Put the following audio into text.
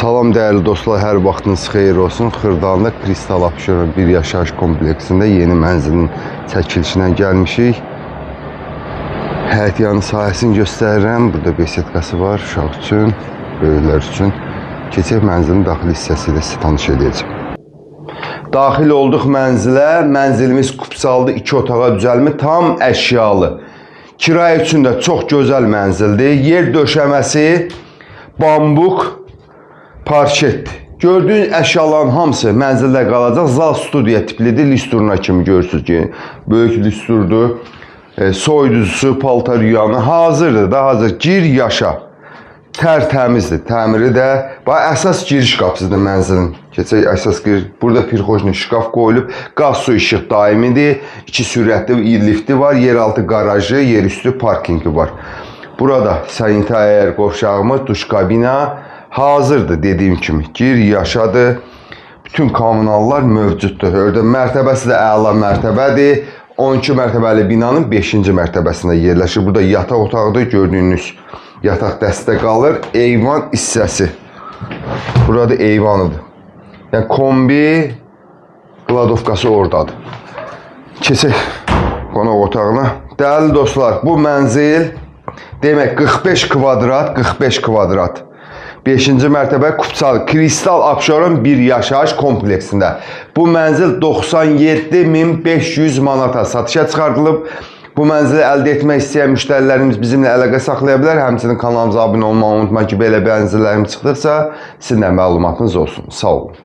Salam değerli dostlar, hər vaxtınız xeyir olsun. Xırdalında Kristal Abşeron bir yaşayış kompleksində yeni mənzilin çəkilişinə gəlmişik. Həyətyanı sahəsini göstərirəm. Burada besetkası var uşaq üçün, böyüklər üçün. Keçək mənzilin daxili hissəsi ilə sizə tanış edəcəm. Daxil olduq mənzilə. Mənzilimiz kupsaldı, 2 otağa düzəlmə, tam əşyalı. Kirayə üçün də çox gözəl mənzildir. Yer döşəməsi bambuk parçetdir. Gördüyün əşyaların hamısı mənzildə qalacaq. Zal studiya tiplidir. Listuruna kimi görürsünüz ki, böyük listurdur. Soyuducusu, paltar yuyanı hazırdır da hazır. Gir yaşa. Tərtəmizdir. Təmiri də. Əsas giriş qapısıdır mənzilin. Keçək əsas giriş. Burada pirxojni şkaf qoyulub. Qaz su işıq daimidir. 2 sürətli lifti var. Yeraltı qarajı, yerüstü parkingi var. Burada sanitar qovşağımız, duş kabina hazırdır dediyim kimi. Gir yaşadır. Bütün kommunallar mövcuddur. Orada mərtəbəsi də əla mərtəbədir. 12 mərtəbəli binanın 5-ci mərtəbəsində yerləşir. Burada yataq otağıdır. Gördüyünüz yataq dəstə qalır. Eyvan hissəsi. Burada eyvanıdır. Yəni kombi qladovkası oradadır. Keçək qonaq otağına. Dəyərli dostlar, bu mənzil demək 45 kvadrat, 45 kvadrat. 5-ci mərtəbə Kupçal Kristal Abşeron bir yaşayış kompleksində. Bu mənzil 97.500 manata satışa çıxartılıb. Bu mənzili əldə etmək istəyən müştərilərimiz bizimlə əlaqə saxlaya bilər. Həmçinin kanalımıza abunə olmağı unutmayın ki, belə mənzillərimiz çıxdıqsa sizin də məlumatınız olsun. Sağ olun.